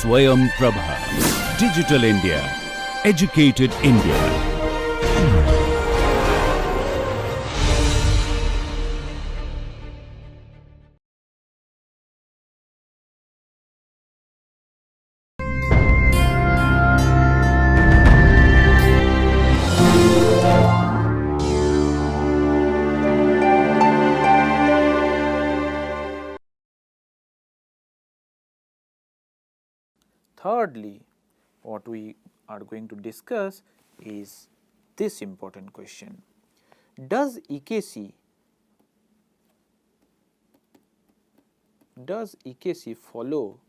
Swayam Prabha. Digital India. Educated India. Thirdly, what we are going to discuss is this important question: does EKC follow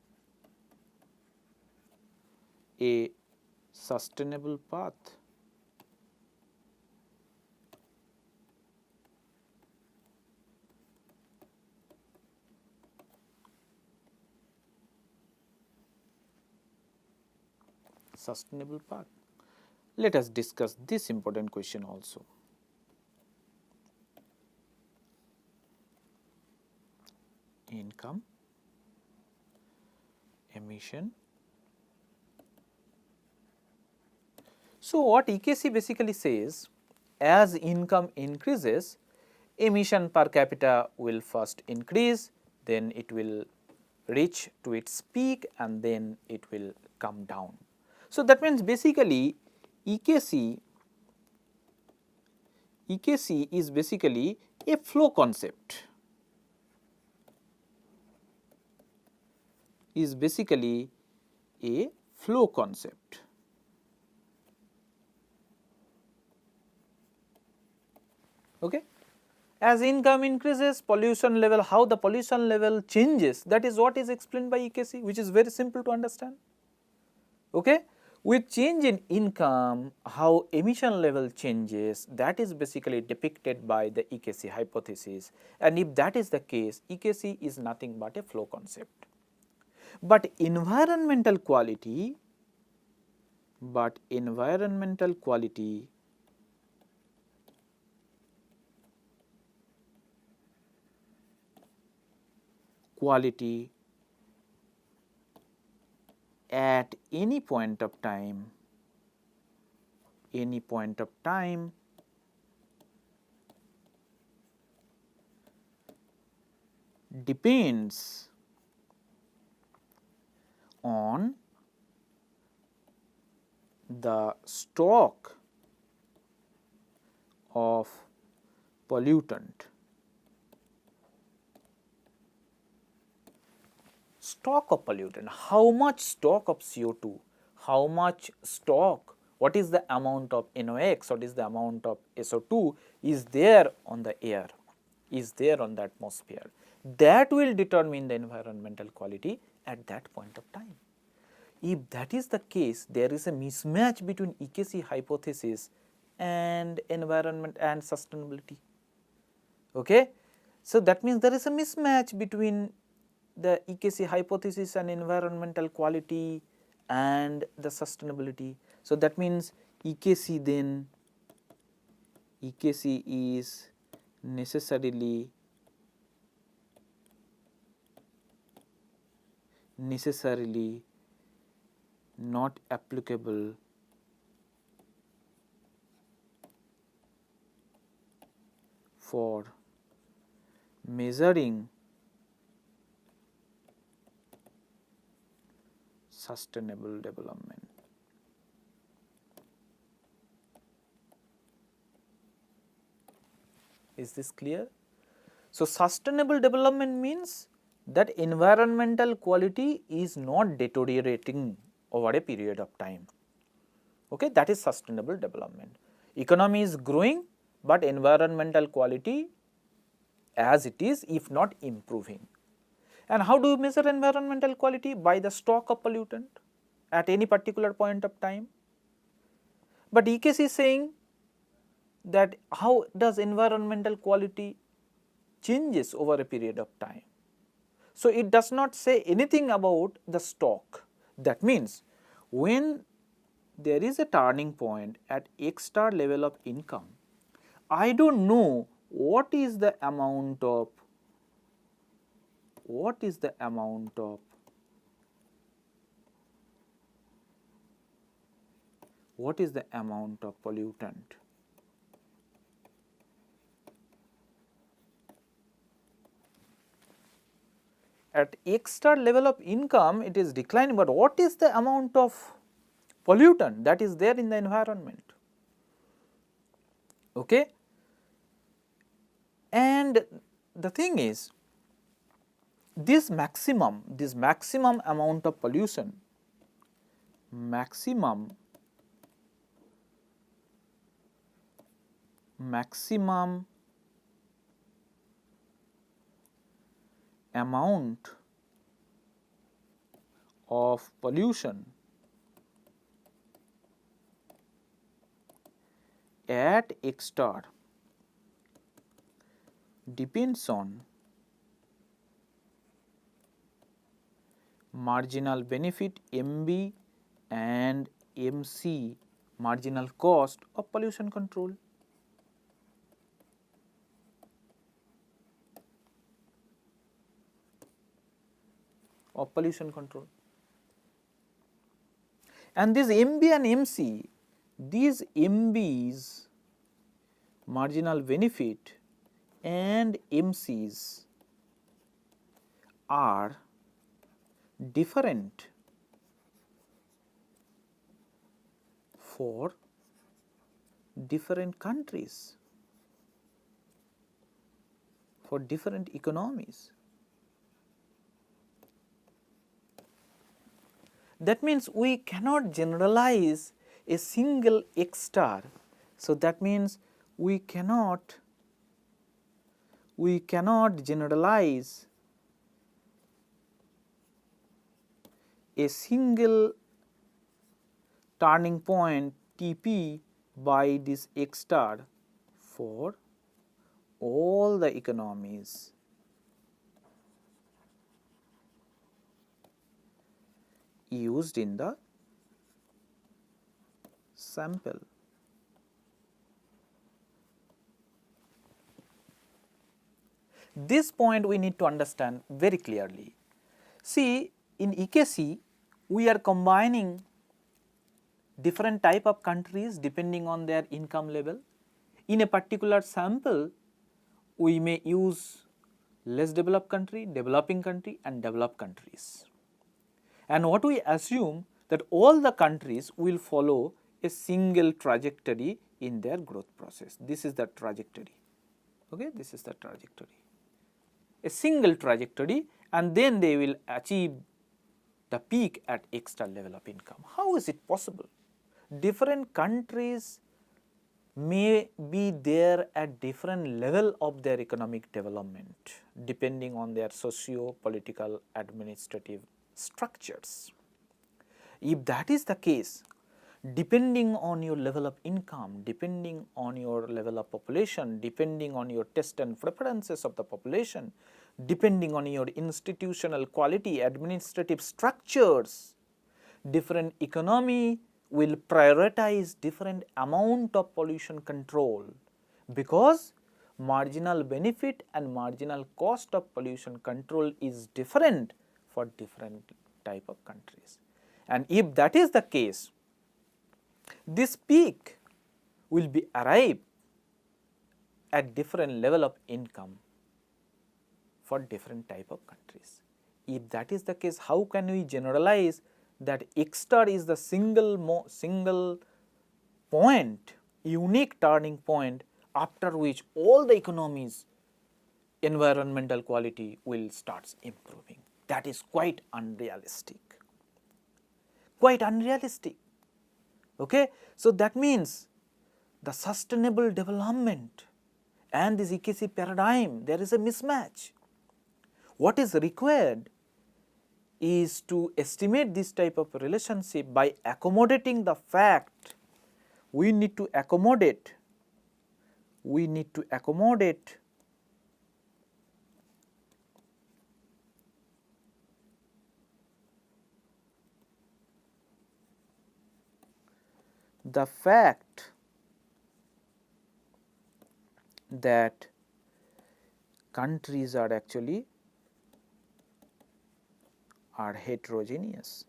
a sustainable path? Sustainable path. Let us discuss this important question also. Income, emission. So, what EKC basically says, as income increases, emission per capita will first increase, then it will reach to its peak and then it will come down. So, that means basically EKC is basically a flow concept, Okay. As income increases, pollution level, how the pollution level changes, that is what is explained by EKC, which is very simple to understand. Okay. With change in income, how emission level changes, that is basically depicted by the EKC hypothesis, and if that is the case, EKC is nothing but a flow concept. But environmental quality at any point of time depends on the stock of pollutant. Stock of pollutant, how much stock of CO2, how much stock, what is the amount of NOx, what is the amount of SO2 is there on the air, is there on the atmosphere. That will determine the environmental quality at that point of time. If that is the case, there is a mismatch between EKC hypothesis and environment and sustainability. Okay? So, that means there is a mismatch between the EKC hypothesis and environmental quality and the sustainability. So, that means EKC is necessarily not applicable for measuring sustainable development. Is this clear? So, sustainable development means that environmental quality is not deteriorating over a period of time. Okay, that is sustainable development. Economy is growing, but environmental quality as it is, if not improving. And how do you measure environmental quality? By the stock of pollutant at any particular point of time. But EKC is saying that how does environmental quality changes over a period of time. So, it does not say anything about the stock. That means, when there is a turning point at X star level of income, I do not know what is the amount of what is the amount of pollutant? At X star level of income, it is declining, but what is the amount of pollutant that is there in the environment? Okay? And the thing is, this maximum amount of pollution, maximum amount of pollution at X star depends on marginal benefit MB and MC, marginal cost of pollution control. And this MB and MC, these MBs, marginal benefit, and MCs are different for different countries, for different economies. That means we cannot generalize a single X star. So that means we cannot generalize a single turning point TP by this X star for all the economies. Used in the sample. This point we need to understand very clearly. See, in EKC, we are combining different type of countries depending on their income level. In a particular sample, we may use less developed country, developing country, and developed countries. And what we assume that all the countries will follow a single trajectory in their growth process. This is the trajectory. Okay, this is the trajectory. A single trajectory, and then they will achieve the peak at X star level of income. How is it possible? Different countries may be there at different level of their economic development depending on their socio-political administrative structures. If that is the case, depending on your level of income, depending on your level of population, depending on your taste and preferences of the population, depending on your institutional quality, administrative structures, different economy will prioritize different amount of pollution control, because marginal benefit and marginal cost of pollution control is different for different type of countries. And if that is the case, this peak will be arrived at different level of income for different type of countries. If that is the case, how can we generalize that X star is the single point, unique turning point after which all the economies environmental quality will start improving? That is quite unrealistic. Quite unrealistic. Okay? So that means the sustainable development and this EKC paradigm, there is a mismatch. What is required is to estimate this type of relationship by accommodating the fact we need to accommodate the fact that countries are actually heterogeneous.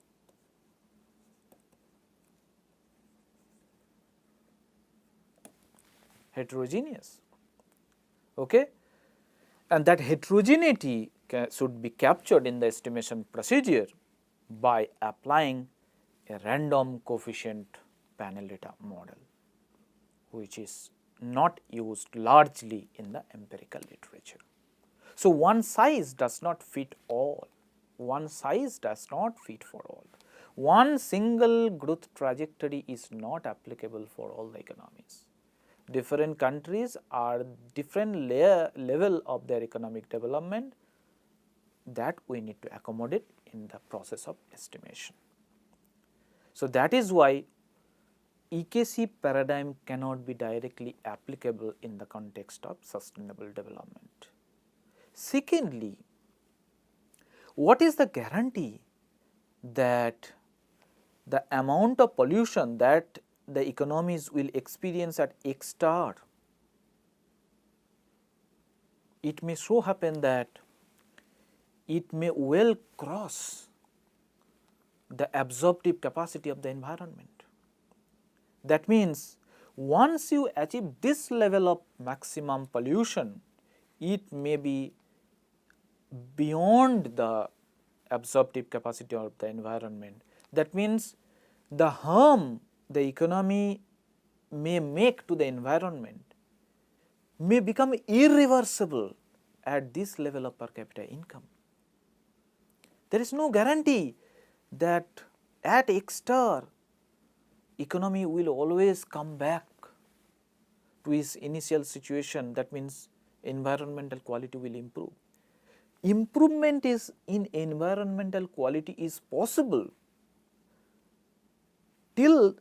heterogeneous. Okay? And that heterogeneity should be captured in the estimation procedure by applying a random coefficient panel data model, which is not used largely in the empirical literature. So, one size does not fit all, one size does not fit for all. One single growth trajectory is not applicable for all the economies. Different countries are different level of their economic development that we need to accommodate in the process of estimation. So, that is why EKC paradigm cannot be directly applicable in the context of sustainable development. Secondly, what is the guarantee that the amount of pollution that the economies will experience at X star, it may so happen that it may well cross the absorptive capacity of the environment. That means, once you achieve this level of maximum pollution, it may be beyond the absorptive capacity of the environment. That means, the harm the economy may make to the environment may become irreversible at this level of per capita income. There is no guarantee that at X star economy will always come back to its initial situation. That means, environmental quality will improve. Improvement is in environmental quality is possible till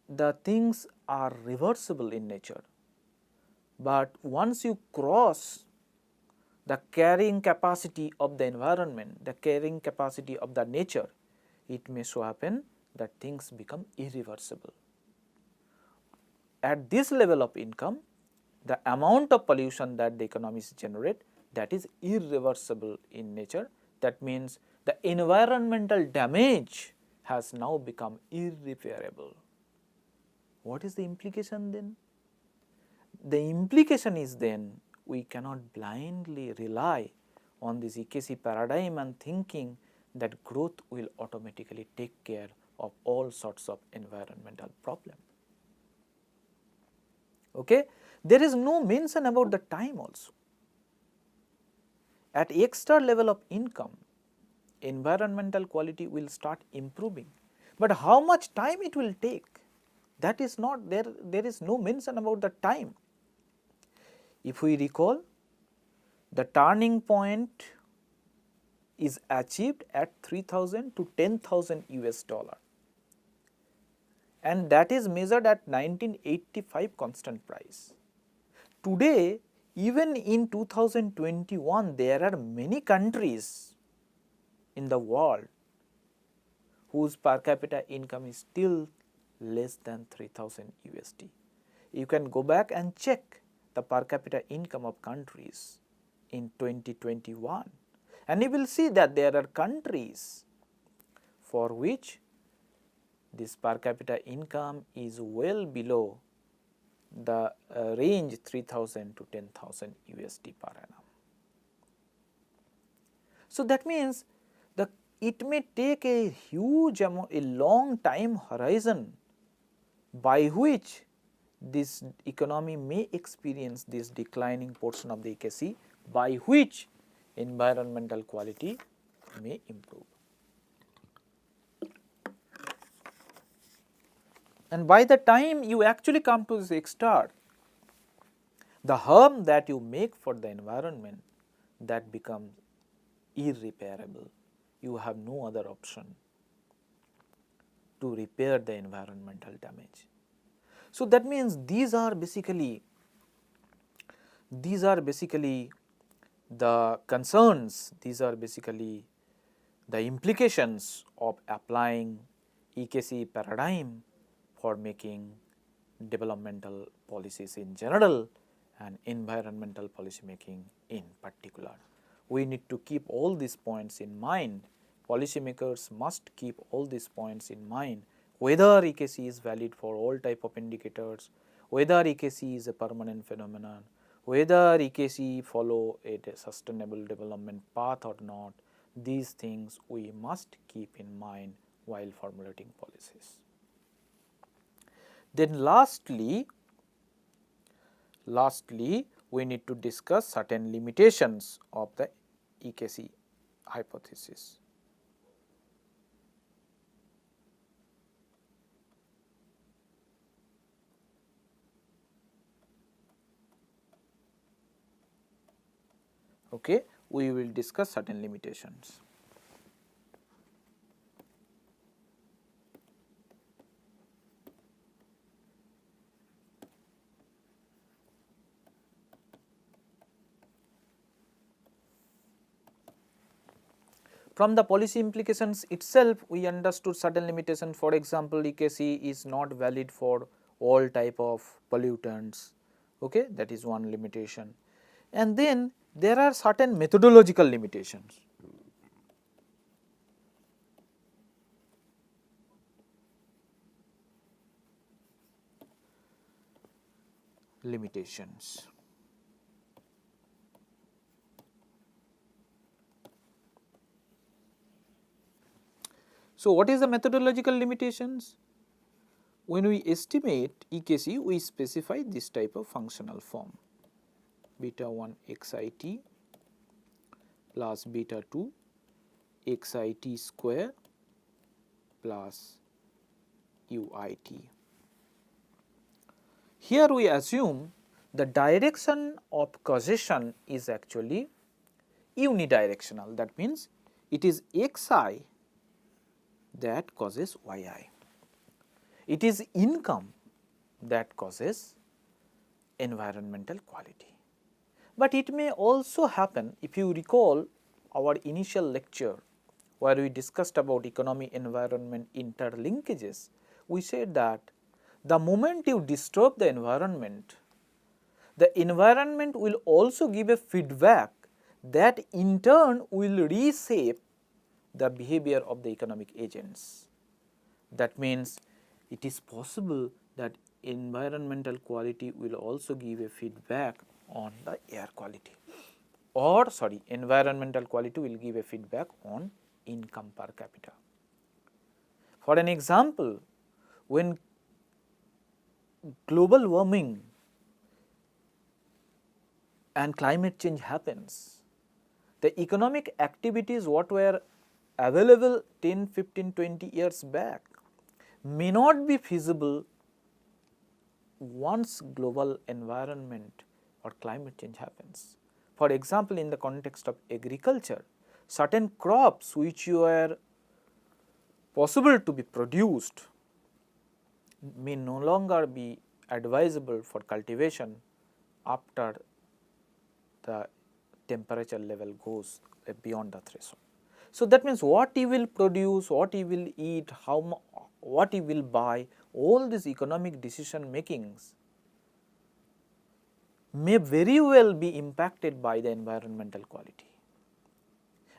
the things are reversible in nature, but once you cross the carrying capacity of the environment, the carrying capacity of the nature, it may so happen that things become irreversible. At this level of income, the amount of pollution that the economies generate, that is irreversible in nature. That means, the environmental damage has now become irreparable. What is the implication then? The implication is then we cannot blindly rely on this EKC paradigm and thinking that growth will automatically take care of all sorts of environmental problems. Okay? There is no mention about the time also. At X star level of income, environmental quality will start improving, but how much time it will take, that is not there. There is no mention about the time. If we recall, the turning point is achieved at 3,000 to 10,000 US dollar, and that is measured at 1985 constant price. Today, even in 2021, there are many countries in the world whose per capita income is still less than 3,000 USD. You can go back and check the per capita income of countries in 2021, and you will see that there are countries for which this per capita income is well below the range 3,000 to 10,000 USD per annum. So, that means it may take a huge amount, a long time horizon by which this economy may experience this declining portion of the EKC, by which environmental quality may improve. And by the time you actually come to this X star, the harm that you make for the environment, that becomes irreparable. You have no other option to repair the environmental damage. So, that means these are basically the concerns, these are basically the implications of applying EKC paradigm for making developmental policies in general and environmental policy making in particular. We need to keep all these points in mind. Policymakers must keep all these points in mind, whether EKC is valid for all type of indicators, whether EKC is a permanent phenomenon, whether EKC follow a sustainable development path or not, these things we must keep in mind while formulating policies. Then lastly, we need to discuss certain limitations of the EKC hypothesis. Okay, we will discuss certain limitations. From the policy implications itself, we understood certain limitations. For example, EKC is not valid for all type of pollutants. Okay, that is one limitation. And then there are certain methodological limitations. So, what is the methodological limitations? When we estimate EKC, we specify this type of functional form, beta 1 xit plus beta 2 xit square plus uit. Here we assume the direction of causation is actually unidirectional, that means it is xi that causes yi. It is income that causes environmental quality. But it may also happen, if you recall our initial lecture where we discussed about economy environment interlinkages, we said that the moment you disturb the environment will also give a feedback that in turn will reshape the behavior of the economic agents. That means it is possible that environmental quality will also give a feedback on the air quality, or environmental quality will give a feedback on income per capita. For an example, when global warming and climate change happens, the economic activities what were available 10, 15, 20 years back may not be feasible once global environment or climate change happens. For example, in the context of agriculture, certain crops which were possible to be produced may no longer be advisable for cultivation after the temperature level goes beyond the threshold. So, that means what he will produce, what he will eat, what he will buy, all these economic decision makings may very well be impacted by the environmental quality.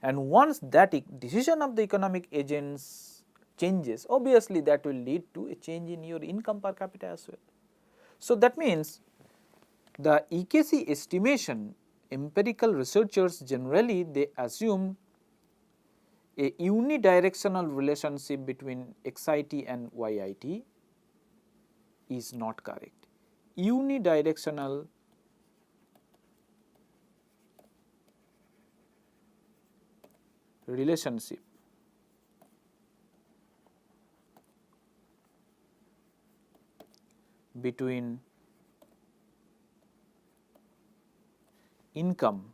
And once that decision of the economic agents changes, obviously that will lead to a change in your income per capita as well. So, that means the EKC estimation, empirical researchers generally they assume a unidirectional relationship between xit and yit is not correct. Unidirectional relationship between income,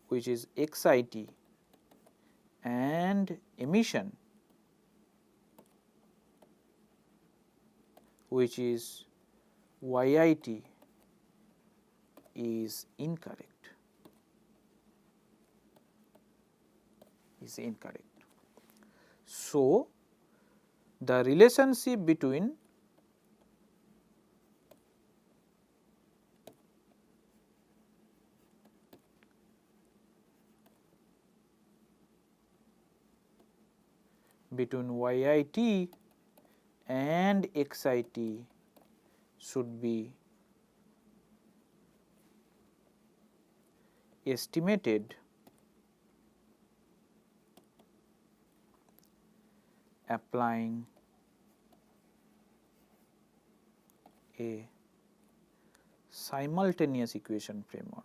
which is xit, and emission, which is yit, is incorrect. So, the relationship between yit and XIT should be estimated applying a simultaneous equation framework.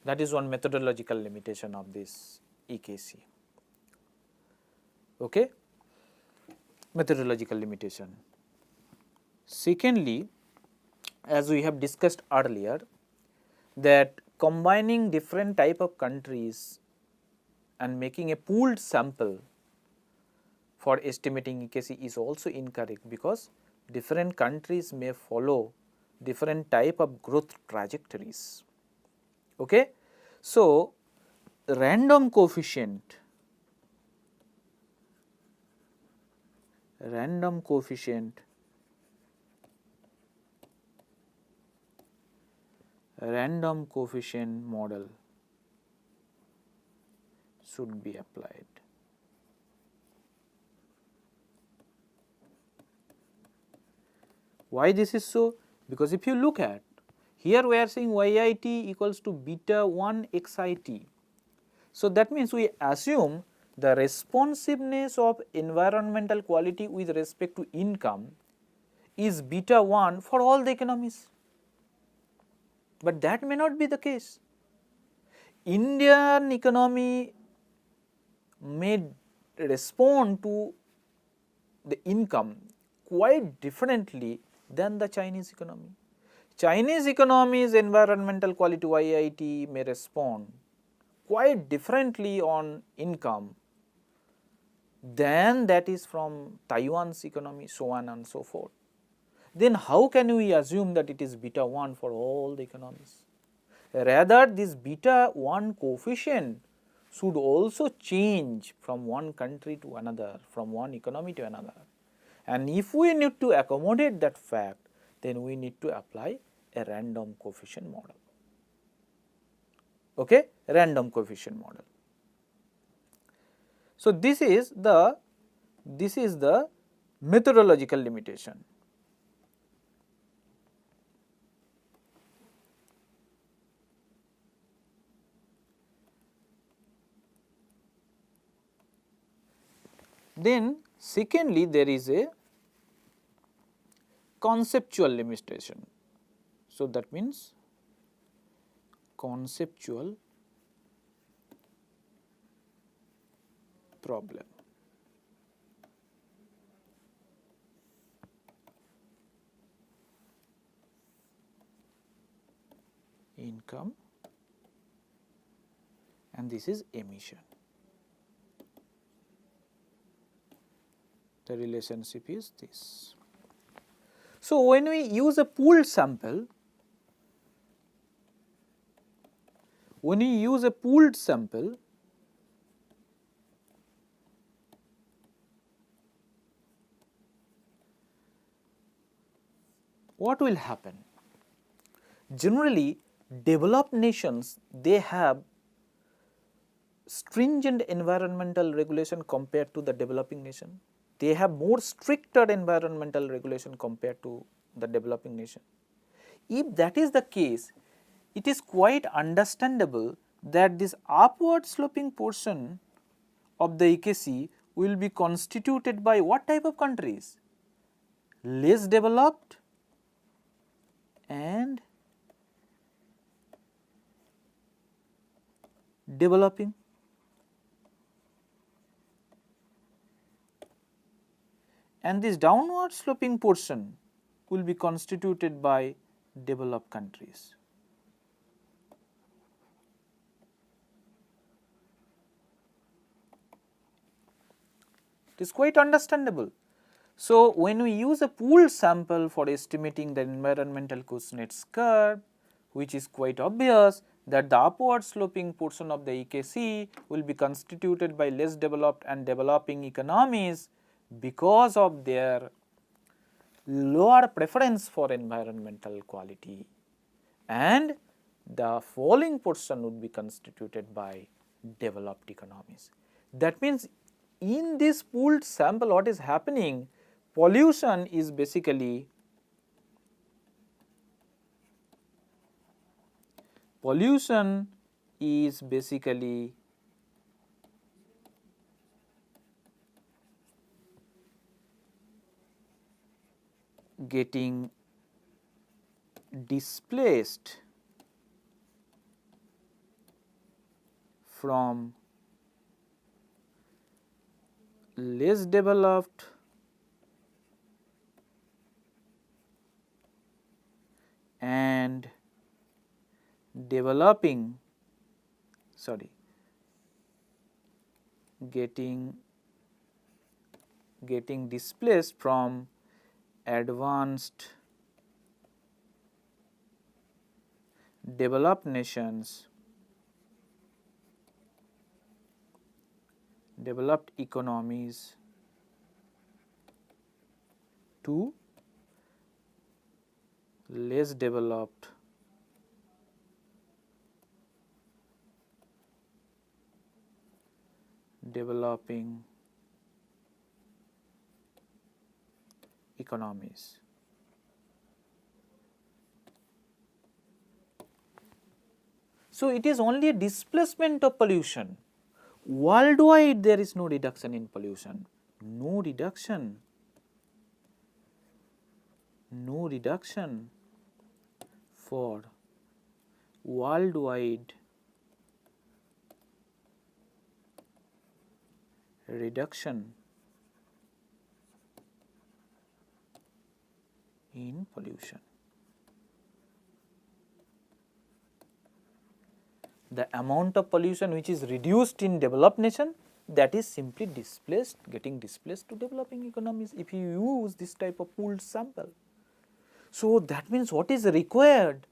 That is one methodological limitation of this EKC. Okay? Methodological limitation. Secondly, as we have discussed earlier, that combining different type of countries and making a pooled sample for estimating EKC is also incorrect, because different countries may follow different type of growth trajectories. Okay? So, random coefficient model should be applied. Why this is so? Because if you look at here, we are saying YIT equals to beta 1 XIT. So, that means we assume the responsiveness of environmental quality with respect to income is beta 1 for all the economies, but that may not be the case. Indian economy may respond to the income quite differently than the Chinese economy. Chinese economy's environmental quality YIT may respond quite differently on income than that is from Taiwan's economy, so on and so forth. Then how can we assume that it is beta 1 for all the economies? Rather, this beta 1 coefficient should also change from one country to another, from one economy to another. And if we need to accommodate that fact, then we need to apply a random coefficient model. Okay? Random coefficient model. So, this is the methodological limitation. Then secondly, there is a conceptual limitation. So, that means conceptual problem. Income, and this is emission. The relationship is this. So, when we use a pooled sample, what will happen? Generally, developed nations, they have stringent environmental regulation compared to the developing nation. They have more stricter environmental regulation compared to the developing nation. If that is the case, it is quite understandable that this upward sloping portion of the EKC will be constituted by what type of countries? Less developed and developing. And this downward sloping portion will be constituted by developed countries. It is quite understandable. So, when we use a pooled sample for estimating the environmental Kuznets curve, which is quite obvious that the upward sloping portion of the EKC will be constituted by less developed and developing economies because of their lower preference for environmental quality, and the falling portion would be constituted by developed economies. That means, in this pooled sample, what is happening? Pollution is basically getting displaced from less developed and developing, getting displaced from advanced developed nations, developed economies to less developed developing economies. So, it is only a displacement of pollution. Worldwide there is no reduction in pollution, no reduction for worldwide reduction in pollution. The amount of pollution which is reduced in developed nation, that is simply getting displaced to developing economies if you use this type of pooled sample. So, that means what is required?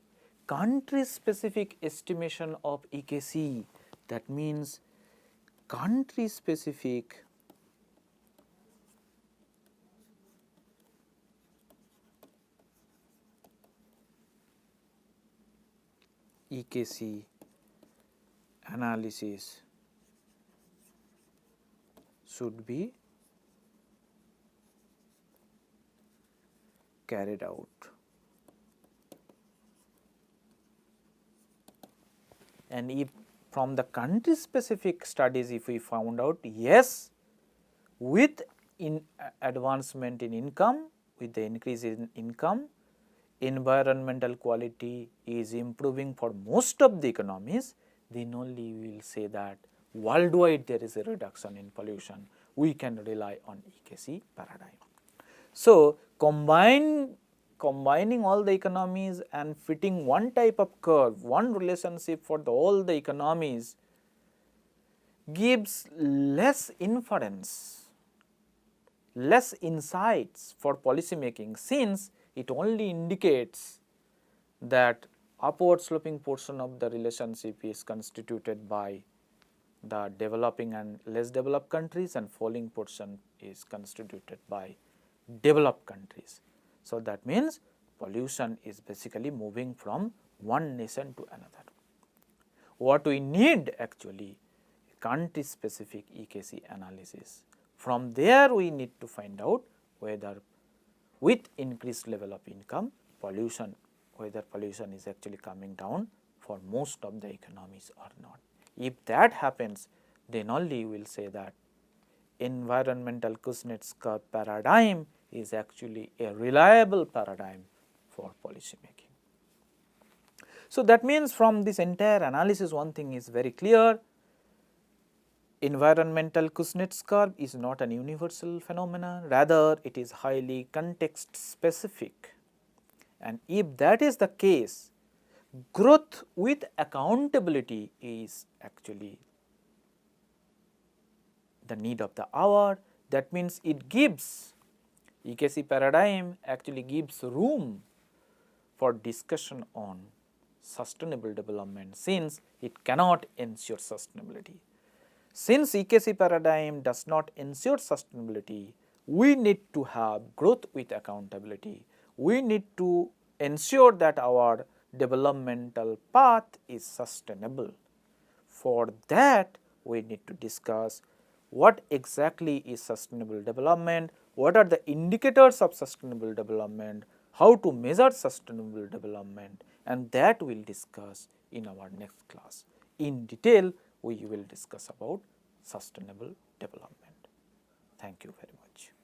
Country specific estimation of EKC. That means country specific EKC analysis should be carried out. And if from the country specific studies, if we found out, yes, with advancement in income, with the increase in income, environmental quality is improving for most of the economies, then only we will say that worldwide there is a reduction in pollution. We can rely on EKC paradigm. So, combining all the economies and fitting one type of curve, one relationship for all the economies gives less inference, less insights for policy making, since it only indicates that upward sloping portion of the relationship is constituted by the developing and less developed countries, and falling portion is constituted by developed countries. So, that means pollution is basically moving from one nation to another. What we need actually, country specific EKC analysis. From there we need to find out whether with increased level of income, whether pollution is actually coming down for most of the economies or not. If that happens, then only we will say that environmental Kuznets curve paradigm is actually a reliable paradigm for policy making. So, that means from this entire analysis, one thing is very clear: environmental Kuznets curve is not an universal phenomenon, rather it is highly context specific. And if that is the case, growth with accountability is actually the need of the hour. That means it gives, EKC paradigm actually gives room for discussion on sustainable development, since it cannot ensure sustainability. Since EKC paradigm does not ensure sustainability, we need to have growth with accountability. We need to ensure that our developmental path is sustainable. For that, we need to discuss what exactly is sustainable development, what are the indicators of sustainable development, how to measure sustainable development, and that we will discuss in our next class. In detail, we will discuss about sustainable development. Thank you very much.